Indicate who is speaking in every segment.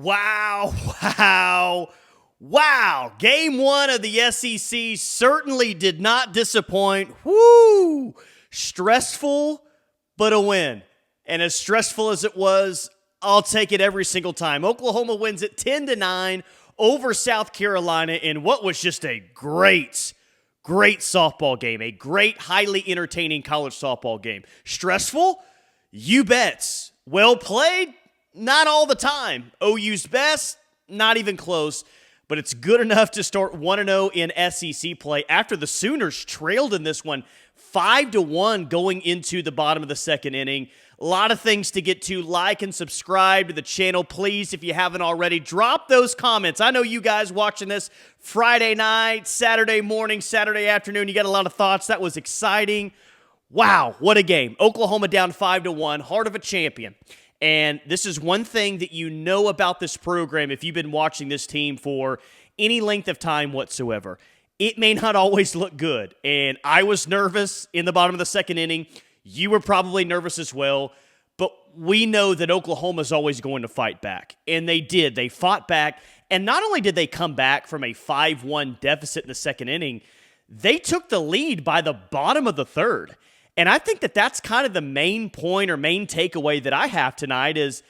Speaker 1: Wow, wow, wow. Game one of the SEC certainly did not disappoint. Woo! Stressful, but a win. And as stressful as it was, I'll take it every single time. Oklahoma wins it 10-9 over South Carolina in what was just a great softball game, a great, highly entertaining college softball game. Stressful? You bet. Well played? Not all the time. OU's best? Not even close. But it's good enough to start 1-0 in SEC play after the Sooners trailed in this one 5-1 going into the bottom of the second inning. A lot of things to get to. Like and subscribe to the channel, please, if you haven't already. Drop those comments. I know you guys watching this Friday night, Saturday morning, Saturday afternoon. You got a lot of thoughts. That was exciting. Wow, what a game. Oklahoma down 5-1, heart of a champion. And this is one thing that you know about this program if you've been watching this team for any length of time whatsoever. It may not always look good. And I was nervous in the bottom of the second inning. You were probably nervous as well. But we know that Oklahoma's always going to fight back. And they did. They fought back. And not only did they come back from a 5-1 deficit in the second inning, they took the lead by the bottom of the third. And I think that that's kind of the main point or main takeaway that I have tonight is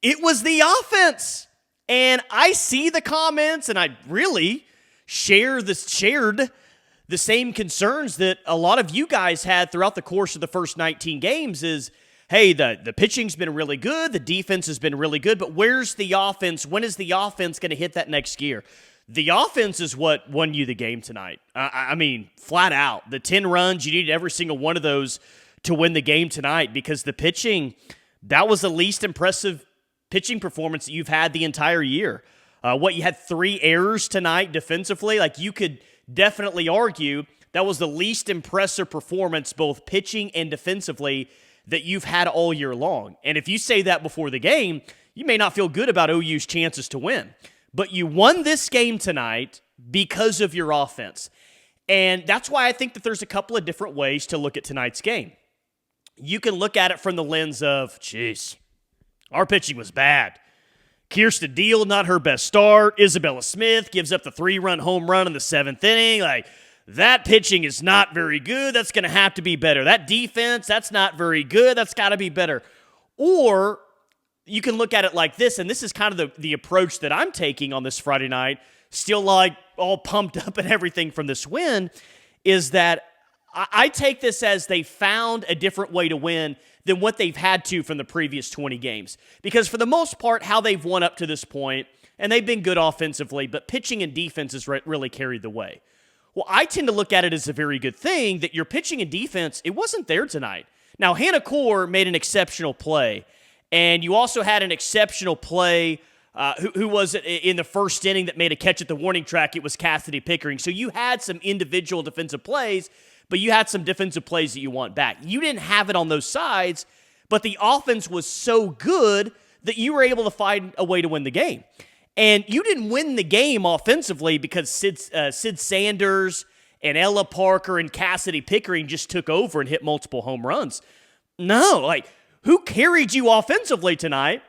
Speaker 1: it was the offense. And I see the comments, and I really shared the same concerns that a lot of you guys had throughout the course of the first 19 games is, hey, the pitching's been really good, the defense has been really good, but where's the offense? When is the offense going to hit that next gear? The offense is what won you the game tonight. I mean, flat out. The 10 runs, you needed every single one of those to win the game tonight because the pitching, that was the least impressive pitching performance that you've had the entire year. You had 3 errors tonight defensively. Like, you could definitely argue that was the least impressive performance, both pitching and defensively, that you've had all year long. And if you say that before the game, you may not feel good about OU's chances to win. But you won this game tonight because of your offense. And that's why I think that there's a couple of different ways to look at tonight's game. You can look at it from the lens of, geez, our pitching was bad. Kirsten Deal, not her best start. Isabella Smith gives up the 3-run home run in the 7th inning. Like, that pitching is not very good. That's going to have to be better. That defense, that's not very good. That's got to be better. Or you can look at it like this, and this is kind of the approach that I'm taking on this Friday night, still like all pumped up and everything from this win, is that I take this as they found a different way to win than what they've had to from the previous 20 games. Because for the most part, how they've won up to this point, and they've been good offensively, but pitching and defense has really carried the way. Well, I tend to look at it as a very good thing that your pitching and defense, it wasn't there tonight. Now, Hannah Core made an exceptional play. And you also had an exceptional play. Who was it in the first inning that made a catch at the warning track? It was Cassidy Pickering. So you had some individual defensive plays, but you had some defensive plays that you want back. You didn't have it on those sides, but the offense was so good that you were able to find a way to win the game. And you didn't win the game offensively because Sid Sanders and Ella Parker and Cassidy Pickering just took over and hit multiple home runs. No, like, who carried you offensively tonight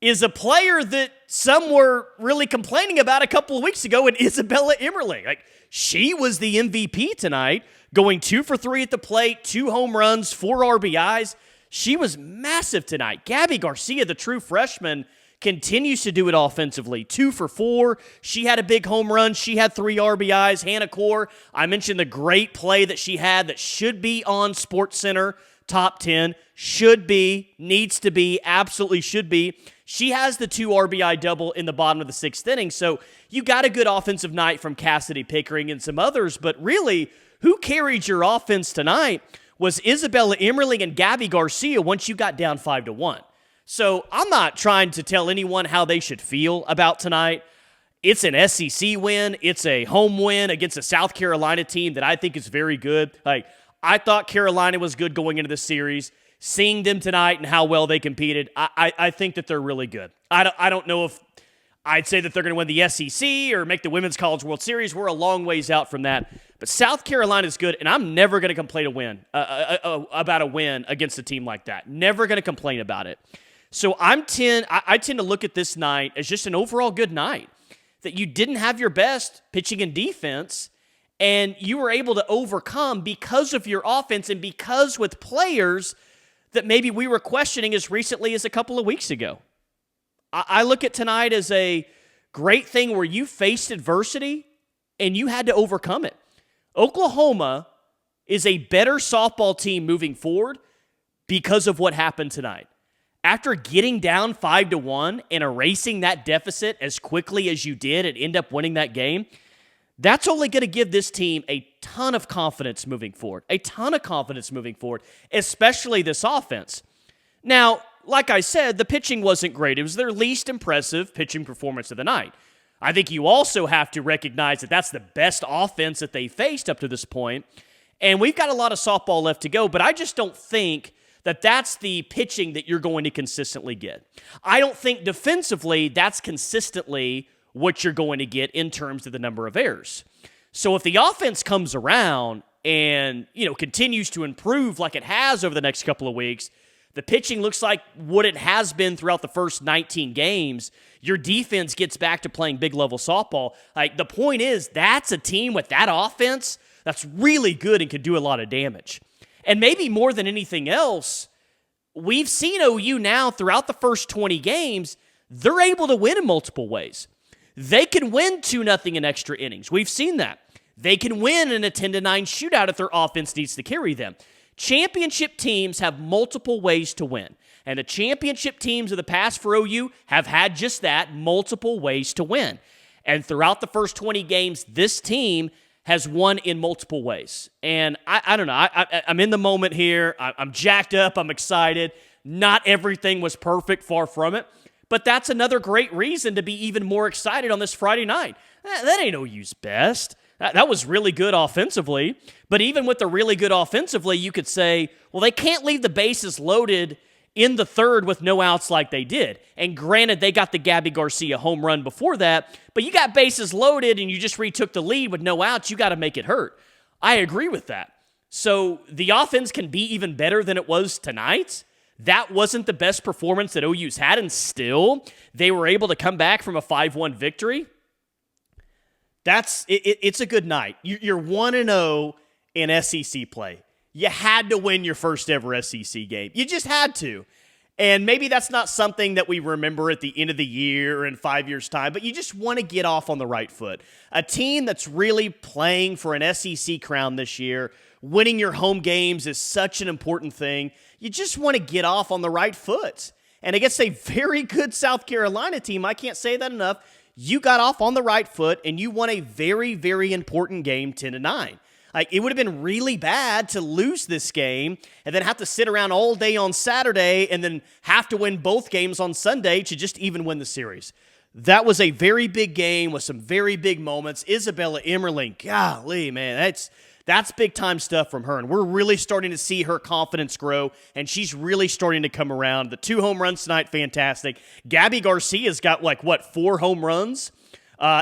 Speaker 1: is a player that some were really complaining about a couple of weeks ago in Isabella Emmerling. Like, she was the MVP tonight, going 2 for 3 at the plate, 2 home runs, 4 RBIs. She was massive tonight. Gabby Garcia, the true freshman, continues to do it offensively. 2 for 4. She had a big home run. She had 3 RBIs. Hannah Core, I mentioned the great play that she had that should be on SportsCenter top 10, should be, needs to be, absolutely should be. She has the 2 RBI double in the bottom of the 6th inning, so you got a good offensive night from Cassidy Pickering and some others, but really, who carried your offense tonight was Isabella Emmerling and Gabby Garcia once you got down 5-1. So I'm not trying to tell anyone how they should feel about tonight. It's an SEC win. It's a home win against a South Carolina team that I think is very good. Like, I thought Carolina was good going into the series. Seeing them tonight and how well they competed, I think that they're really good. I don't know if I'd say that they're going to win the SEC or make the Women's College World Series. We're a long ways out from that. But South Carolina is good, and I'm never going to complain about a win against a team like that. Never going to complain about it. So I tend to look at this night as just an overall good night. That you didn't have your best pitching and defense, and you were able to overcome because of your offense and because with players that maybe we were questioning as recently as a couple of weeks ago. I look at tonight as a great thing where you faced adversity and you had to overcome it. Oklahoma is a better softball team moving forward because of what happened tonight. After getting down 5-1 and erasing that deficit as quickly as you did and end up winning that game, that's only going to give this team a ton of confidence moving forward. A ton of confidence moving forward, especially this offense. Now, like I said, the pitching wasn't great. It was their least impressive pitching performance of the night. I think you also have to recognize that that's the best offense that they faced up to this point. And we've got a lot of softball left to go, but I just don't think that that's the pitching that you're going to consistently get. I don't think defensively that's consistently what you're going to get in terms of the number of errors. So if the offense comes around and, continues to improve like it has over the next couple of weeks, the pitching looks like what it has been throughout the first 19 games. Your defense gets back to playing big-level softball. Like, the point is, that's a team with that offense that's really good and can do a lot of damage. And maybe more than anything else, we've seen OU now throughout the first 20 games, they're able to win in multiple ways. They can win 2-0 in extra innings. We've seen that. They can win in a 10-9 shootout if their offense needs to carry them. Championship teams have multiple ways to win. And the championship teams of the past for OU have had just that, multiple ways to win. And throughout the first 20 games, this team has won in multiple ways. And I don't know. I'm in the moment here. I'm jacked up. I'm excited. Not everything was perfect, far from it. But that's another great reason to be even more excited on this Friday night. That ain't OU's best. That was really good offensively. But even with the really good offensively, you could say, well, they can't leave the bases loaded in the third with no outs like they did. And granted, they got the Gabby Garcia home run before that, but you got bases loaded and you just retook the lead with no outs. You got to make it hurt. I agree with that. So the offense can be even better than it was tonight. That wasn't the best performance that OU's had, and still they were able to come back from a 5-1 victory. It's a good night. You're 1-0 in SEC play. You had to win your first ever SEC game. You just had to. And maybe that's not something that we remember at the end of the year or in 5 years' time, but you just want to get off on the right foot. A team that's really playing for an SEC crown this year, winning your home games is such an important thing. You just want to get off on the right foot. And against a very good South Carolina team, I can't say that enough, you got off on the right foot and you won a very, very important game 10-9. Like, it would have been really bad to lose this game and then have to sit around all day on Saturday and then have to win both games on Sunday to just even win the series. That was a very big game with some very big moments. Isabella Emmerling, golly, man, that's big-time stuff from her, and we're really starting to see her confidence grow, and she's really starting to come around. The 2 home runs tonight, fantastic. Gabby Garcia's got, 4 home runs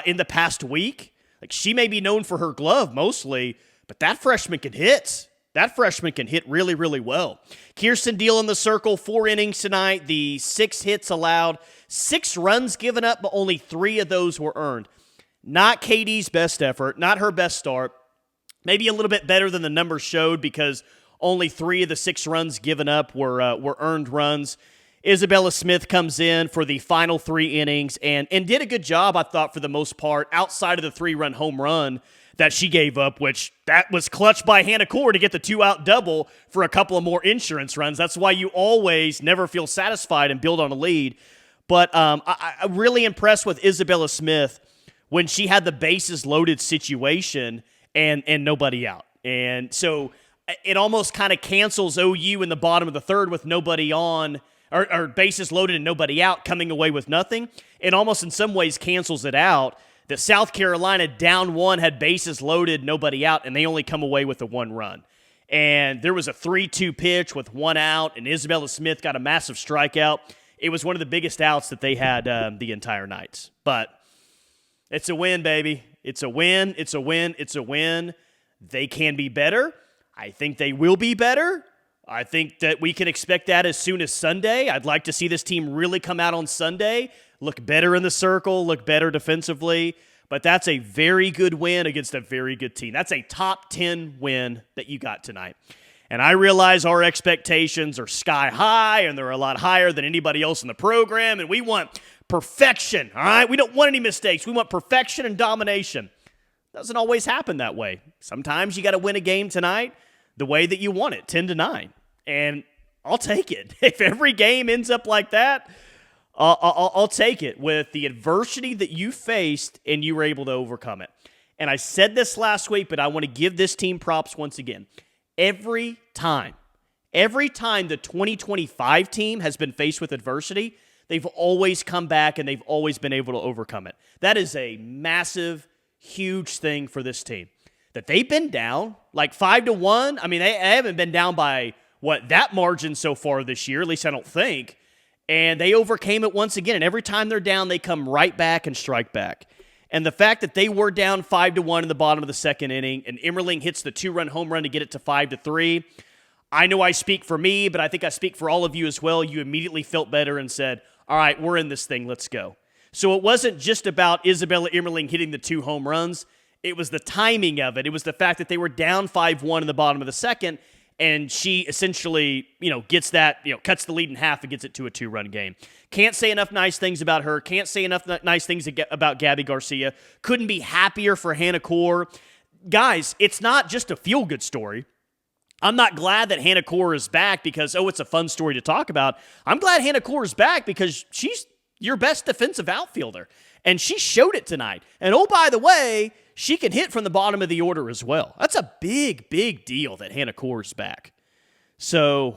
Speaker 1: in the past week? Like, she may be known for her glove mostly, but that freshman can hit. That freshman can hit really, really well. Kirsten Deal in the circle, 4 innings tonight, the 6 hits allowed, 6 runs given up, but only 3 of those were earned. Not Katie's best effort, not her best start. Maybe a little bit better than the numbers showed because only 3 of the 6 runs given up were earned runs. Isabella Smith comes in for the final 3 innings and did a good job, I thought, for the most part, outside of the 3-run home run that she gave up, which that was clutched by Hannah Core to get the 2-out double for a couple of more insurance runs. That's why you always never feel satisfied and build on a lead. But I'm really impressed with Isabella Smith when she had the bases loaded situation and nobody out. And so it almost kind of cancels OU in the bottom of the third with nobody on, or bases loaded and nobody out, coming away with nothing. It almost in some ways cancels it out that South Carolina down 1 had bases loaded, nobody out, and they only come away with a 1 run. And there was a 3-2 pitch with 1 out, and Isabella Smith got a massive strikeout. It was one of the biggest outs that they had the entire night. But it's a win, baby. It's a win. It's a win. It's a win. They can be better. I think they will be better. I think that we can expect that as soon as Sunday. I'd like to see this team really come out on Sunday, look better in the circle, look better defensively. But that's a very good win against a very good team. That's a top 10 win that you got tonight. And I realize our expectations are sky high, and they're a lot higher than anybody else in the program, and we want perfection, all right? We don't want any mistakes. We want perfection and domination. Doesn't always happen that way. Sometimes you got to win a game tonight the way that you want it, 10-9. And I'll take it. If every game ends up like that, I'll take it with the adversity that you faced and you were able to overcome it. And I said this last week, but I want to give this team props once again. Every time the 2025 team has been faced with adversity, they've always come back and they've always been able to overcome it. That is a massive, huge thing for this team. That they've been down like 5-1. I mean, they haven't been down by that margin so far this year, at least I don't think. And they overcame it once again. And every time they're down, they come right back and strike back. And the fact that they were down 5-1 in the bottom of the second inning, and Emmerling hits the 2-run home run to get it to 5-3. I know I speak for me, but I think I speak for all of you as well. You immediately felt better and said, all right, we're in this thing, let's go. So it wasn't just about Isabella Emmerling hitting the 2 home runs. It was the timing of it. It was the fact that they were down 5-1 in the bottom of the second, and she essentially, gets that, cuts the lead in half and gets it to a 2-run game. Can't say enough nice things about her. Can't say enough nice things about Gabby Garcia. Couldn't be happier for Hannah Core. Guys, it's not just a feel-good story. I'm not glad that Hannah Core is back because, it's a fun story to talk about. I'm glad Hannah Core is back because she's your best defensive outfielder, and she showed it tonight. And, by the way, she can hit from the bottom of the order as well. That's a big, big deal that Hannah Core is back. So,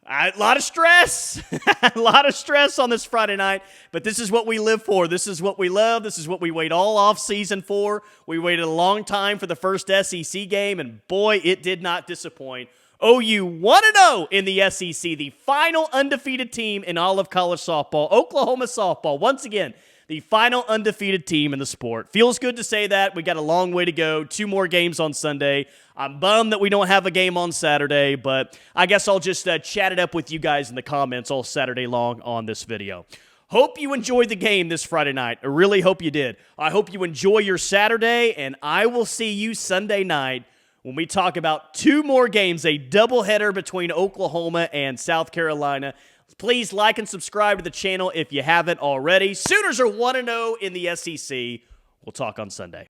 Speaker 1: a lot of stress. A lot of stress on this Friday night, but this is what we live for. This is what we love. This is what we wait all off season for. We waited a long time for the first SEC game, and boy, it did not disappoint. OU 1-0 in the SEC, the final undefeated team in all of college softball. Oklahoma softball, once again, the final undefeated team in the sport. Feels good to say that. We got a long way to go. 2 more games on Sunday. I'm bummed that we don't have a game on Saturday, but I guess I'll just chat it up with you guys in the comments all Saturday long on this video. Hope you enjoyed the game this Friday night. I really hope you did. I hope you enjoy your Saturday, and I will see you Sunday night when we talk about 2 more games, a doubleheader between Oklahoma and South Carolina. Please like and subscribe to the channel if you haven't already. Sooners are 1-0 in the SEC. We'll talk on Sunday.